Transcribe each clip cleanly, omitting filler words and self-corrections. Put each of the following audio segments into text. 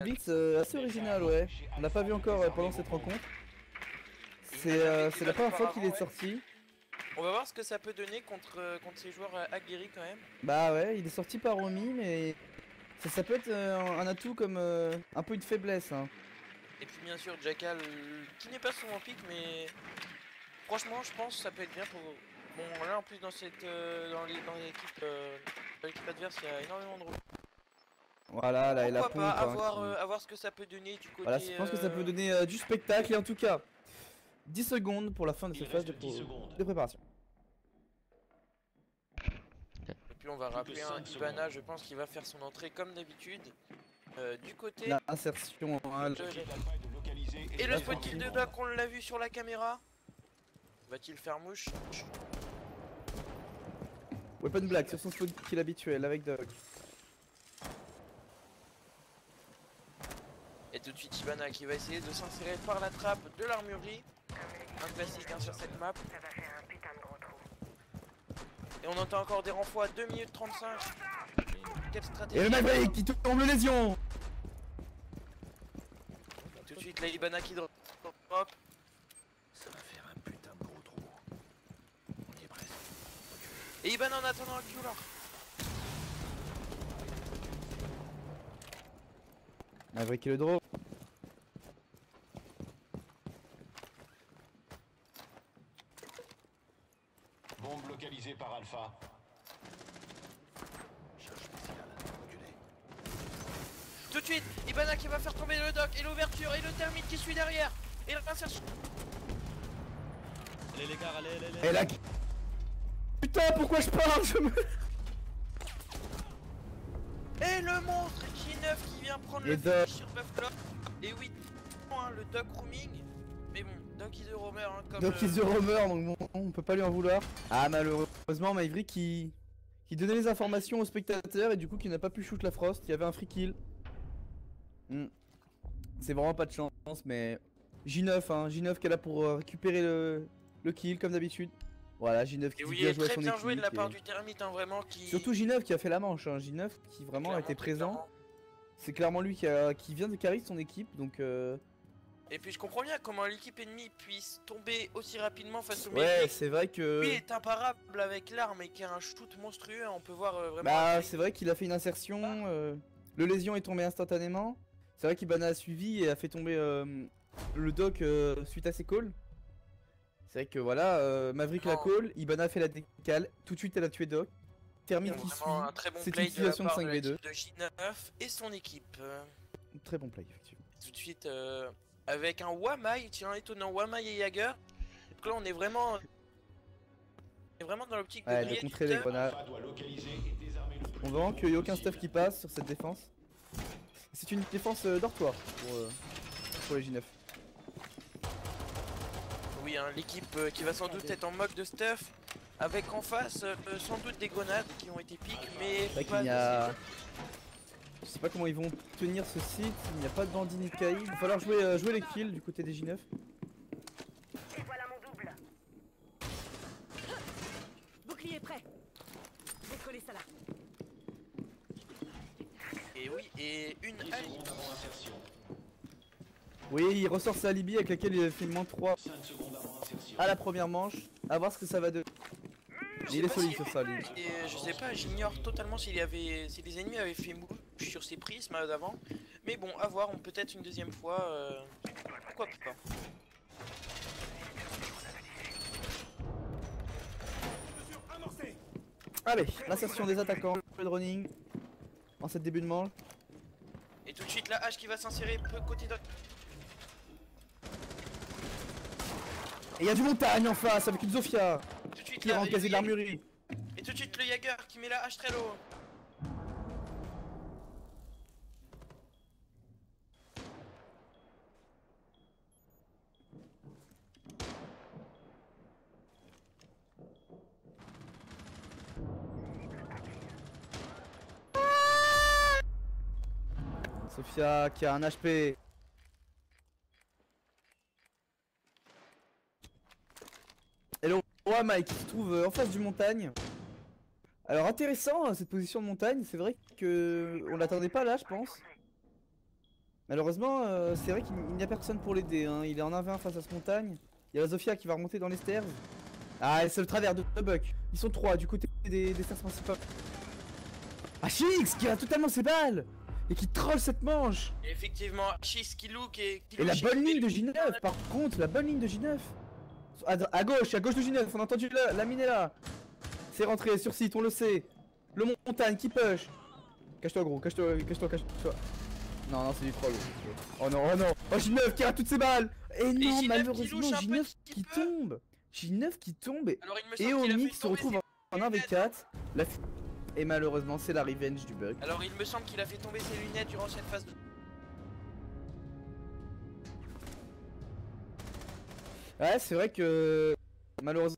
blitz assez original, ouais. On l'a pas vu encore pendant cette rencontre. C'est la première fois qu'il est sorti. On va voir ce que ça peut donner contre ces joueurs aguerris quand même. Bah ouais, il est sorti par Romy, mais ça peut être un atout comme un peu une faiblesse. Hein. Et puis bien sûr Jackal qui n'est pas souvent pique, mais franchement je pense que ça peut être bien pour... Bon là en plus dans cette dans l'équipe adverse il y a énormément de roues. Voilà, là, et la Pourquoi pompe. pas, Hein, à voir ce que ça peut donner du côté... Voilà, je pense que ça peut donner du spectacle, et en tout cas, 10 secondes pour la fin de cette phase de préparation. Et puis on va rappeler un Ibana, je pense qu'il va faire son entrée comme d'habitude. Du côté... L'insertion... Hein, et le spot kill de Doc, on l'a vu sur la caméra. Va-t-il faire mouche? Weapon Black sur son spot kill habituel avec Doc. Et tout de suite Ibana qui va essayer de s'insérer par la trappe de l'armurerie. Un classique hein, sur cette map. Et on entend encore des renforts à 2 minutes 35. Quelle stratégie? Et le Maverick qui tombe le lésion. Tout de suite la Ibana qui drop. Ça va faire un putain de gros trou. On y est presque. Et Ibana en attendant un Q-Lord. Maverick et le draw. Bombe localisée par Alpha. Charge spéciale, reculez. Tout de suite, Ibana qui va faire tomber le dock et l'ouverture et le thermite qui suit derrière. Et l'insertion. Allez les gars, allez. Et là... Putain, pourquoi je parle? Et le monstre G9 qui vient prendre Et le Doc. finish sur Buffalo. Et oui, hein, le Doc roaming. Mais bon, Doc is the roamer hein, comme... Doc is the roamer, donc bon, on peut pas lui en vouloir. Ah malheureusement, Maverick qui donnait les informations aux spectateurs et du coup qui n'a pas pu shoot la Frost, il y avait un free kill. C'est vraiment pas de chance, mais J9, hein, J9 qui est là pour récupérer le kill comme d'habitude. Voilà, J9 qui Et oui, bien joué à très son bien équipe. joué de la part du thermite, hein, vraiment qui... Surtout J9 qui a fait la manche, hein, J9 qui vraiment a été présent. C'est clairement lui qui vient de carry son équipe, donc... Et puis je comprends bien comment l'équipe ennemie puisse tomber aussi rapidement face au Ouais, Maverick. c'est vrai que... Lui est imparable avec l'arme et qui a un shoot monstrueux, on peut voir vraiment... Bah, c'est vrai qu'il a fait une insertion, le lésion est tombé instantanément. C'est vrai qu'Ibana a suivi et a fait tomber le doc suite à ses calls. C'est vrai que voilà, Maverick la call, Ibana a fait la décale, tout de suite elle a tué Doc. Thermite qui suit, un très bon c'est play une situation de de la part de 5v2. l'équipe de J9 et son équipe. Très bon play, effectivement. Tout de suite avec un Wamai, tiens étonnant, Wamai et Jagger. Donc là on est vraiment dans l'optique de Ouais, de contrer les grenades. On voit vraiment qu'il n'y a aucun stuff qui passe sur cette défense. C'est une défense dortoir pour les J9. Oui, hein, l'équipe qui va sans doute être en mode de stuff. Avec en face sans doute des grenades qui ont été piques, mais C'est vrai pas qu'il y a... Je sais pas comment ils vont tenir ce site, il n'y a pas de bandit ni de caïd. Il va falloir jouer les kills du côté des J9. Et voilà mon double. Bouclier prêt. Décollez ça là. Et oui, et une alibi. Oui, il ressort sa alibi avec laquelle il a fait moins 3 à la première manche. A voir ce que ça va donner. Il est solide sur ça lui. Et je sais pas, j'ignore totalement si les ennemis avaient fait mouche sur ces prismes d'avant. Mais bon, à voir, on peut-être une deuxième fois. Pourquoi pas. Allez, l'insertion des attaquants, le running en cette début de manche. Et tout de suite la hache qui va s'insérer côté Doc. Et il y a du montagne en face avec une Zofia Tout de suite qui rentre quasi de l'armurerie. Et tout de suite le Jagger qui met la hache très low. Zofia qui a un HP. Et le roi Mike qui se trouve en face du montagne. Alors intéressant cette position de montagne, c'est vrai que on l'attendait pas là je pense. Malheureusement, c'est vrai qu'il n'y a personne pour l'aider, hein. Il est en 1v1 face à ce montagne. Il y a la Zofia qui va remonter dans les stairs. Ah, c'est le travers de Buck. Ils sont 3 du côté des stairs principaux. Ah, Chix qui a totalement ses balles et qui troll cette manche. Et effectivement, Chix qui look et... Et la bonne ligne de J9 par contre, la bonne ligne de J9. À gauche de J9, on a entendu la mine est là. C'est rentré sur site, on le sait. Le montagne qui push. Cache-toi gros, cache-toi. Non, c'est du troll. Oh non, Oh J9 qui rate toutes ses balles. Et non, J9 malheureusement, qui louche un J9 petit qui peu. tombe. J9 qui tombe Alors, il me et semble qu'il a Omi fait qui se tomber retrouve en 1v4. Et malheureusement, c'est la revenge du bug. Alors il me semble qu'il a fait tomber ses lunettes durant cette phase de... Ouais, c'est vrai que malheureusement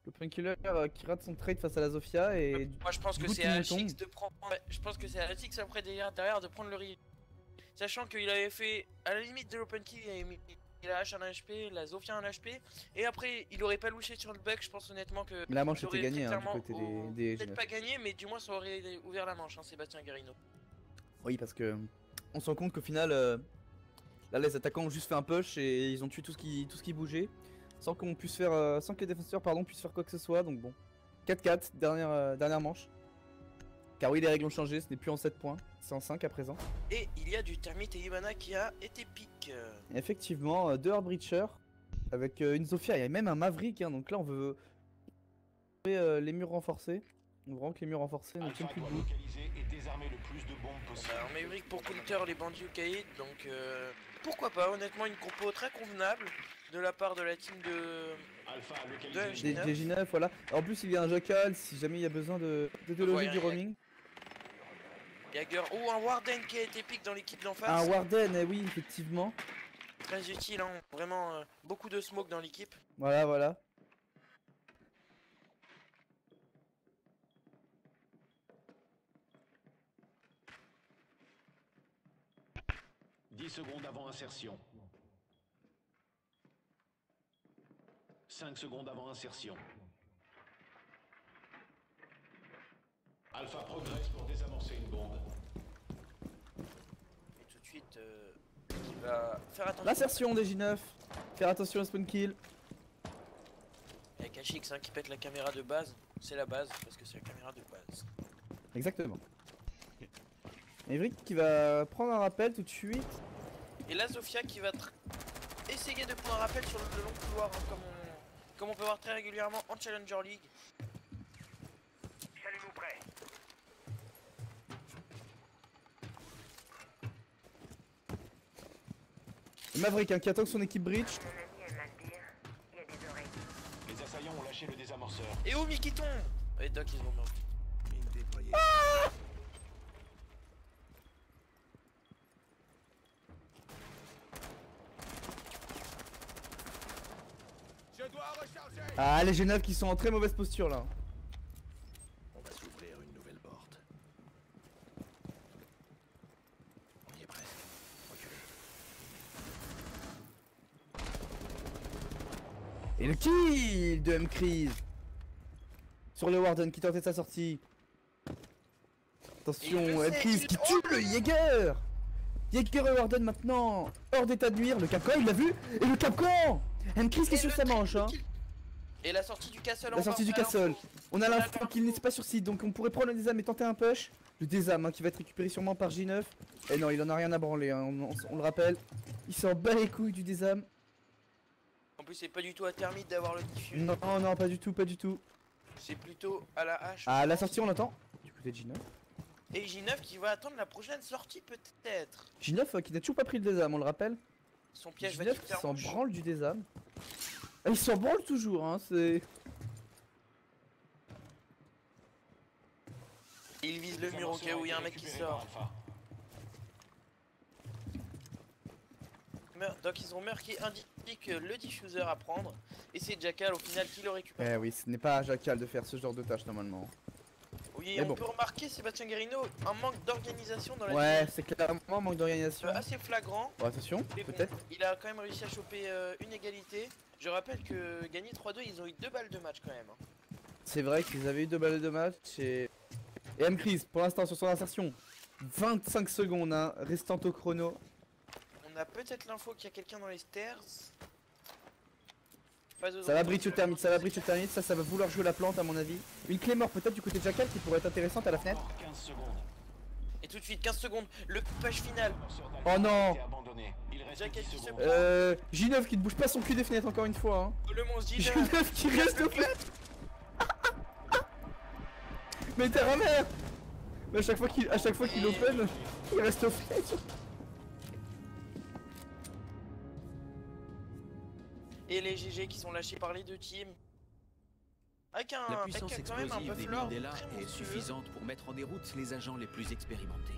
le Painkiller qui rate son trade face à la Zofia et Moi je pense du que coup, c'est tout le à monde Chix tombe. de prendre... Je pense que c'est à Chix après derrière de prendre le riz. Sachant qu'il avait fait à la limite de l'open kill, il a H un HP, la Zofia un HP, et après il aurait pas louché sur le bug, je pense honnêtement que... Mais la manche il aurait était gagnée très hein, du clairement côté des Peut-être G9. pas gagné, mais du moins ça aurait ouvert la manche, hein, Sébastien Garino. Oui, parce que on se rend compte qu'au final là les attaquants ont juste fait un push et ils ont tué tout ce qui bougeait sans qu'on puisse faire sans que les défenseurs puissent faire quoi que ce soit. Donc bon, 4-4 dernière manche. Car oui, les règles ont changé, ce n'est plus en 7 points, c'est en 5 à présent. Et il y a du Termite et Ivana qui a été pick. Et effectivement, 2 Heartbreacher avec une Zofia, il y a même un Maverick, hein, donc là on veut les murs renforcés. On veut vraiment que les murs renforcés ne tiennent Alpha plus doit debout. localiser et désarmer le plus de bombes possible. Alors Maverick pour counter les bandits Ukaïd, donc pourquoi pas, honnêtement une compo très convenable de la part de la team de... Alpha a localisé. J9. Des J9, voilà. En plus, il y a un Jackal si jamais il y a besoin de loger du roaming. Jagger ou un Warden qui a été pick dans l'équipe d'en face. Un Warden, eh oui, effectivement. Très utile, hein. Vraiment beaucoup de smoke dans l'équipe. Voilà. 10 secondes avant insertion. 5 secondes avant insertion. Alpha progresse pour désamorcer une bombe. Et tout de suite, il va faire attention. L'insertion des J9. Faire attention au spawn kill. Avec Achix hein, qui pète la caméra de base. C'est la base parce que c'est la caméra de base. Exactement. Maverick qui va prendre un rappel tout de suite. Et là, Zofia qui va essayer de prendre un rappel sur le long couloir, hein, comme on peut voir très régulièrement en Challenger League. Salut-vous prêt. Maverick hein, qui attend que son équipe breach. Mon ami aime mal dire. Il y a des oreilles. Les assaillants ont lâché le désamorceur. Et Omi qui tombe. Et Doc ils vont mort. Ah, les G9 qui sont en très mauvaise posture là. On va s'ouvrir une nouvelle porte. On y est presque. Reculez. Et le kill de M-Crise sur le Warden qui tentait sa sortie. Attention, Et il le sait, M-Crise il- qui oh tue le Jaeger. Jaeger et Warden maintenant hors d'état de nuire. Le Capcan, il l'a vu. Et le Capcan M-Crise qui est Et sur le sa manche triple hein. kill. Et la sortie du castle La sortie du castle. On a l'info l'info. qu'il n'est pas sur site, donc on pourrait prendre le désame et tenter un push. Le désame hein, qui va être récupéré sûrement par J9. Et non, il en a rien à branler, hein, on le rappelle. Il s'en bat les couilles du désame. En plus, c'est pas du tout à Thermite d'avoir le diffuse. Non, pas du tout. C'est plutôt à la hache. Ah, la sortie, on l'entend. Du côté de J9. Et J9 qui va attendre la prochaine sortie, peut-être. J9 qui n'a toujours pas pris le désame, on le rappelle. Son piège va J9 qui s'en branle du désame. Ah, il s'en branle toujours, hein, c'est... Il vise le mur au cas où il y a un mec qui sort. Donc ils ont Meur qui indique le diffuser à prendre. Et c'est Jackal au final qui le récupère. Eh oui, ce n'est pas à Jackal de faire ce genre de tâche normalement. Oui, Mais on bon. peut remarquer, Sébastien Guerrino, un manque d'organisation dans la Ouais, team. c'est clairement un manque d'organisation. Assez flagrant. Bon, attention, Mais bon, peut-être. il a quand même réussi à choper une égalité. Je rappelle que gagner 3-2, ils ont eu 2 balles de match quand même. C'est vrai qu'ils avaient eu 2 balles de match et M-Crise pour l'instant sur son insertion. 25 secondes, hein, restant au chrono. On a peut-être l'info qu'il y a quelqu'un dans les stairs. Pas de Ça va drone, breach au donc, thermite, ça va vouloir jouer la plante à mon avis. Une clé mort peut-être du côté de Jackal qui pourrait être intéressante à la fenêtre. Encore 15 secondes. Et tout de suite, 15 secondes, le page final. Lanceur Oh d'alerte non. a été abandonné. Il reste Jackal 10 qui se secondes. J9 qui ne bouge pas son cul des fenêtres encore une fois. Hein. Le monstre Gina. J9 qui reste au fenêtre. Mais terre mère. Mais à chaque fois qu'il open, il reste au fenêtre. Et les GG qui sont lâchés par les deux teams. Avec un La mec puissance qui a quand même un explosive des Bufflord Mindela très est monstrueux. suffisante pour mettre en déroute les agents les plus expérimentés.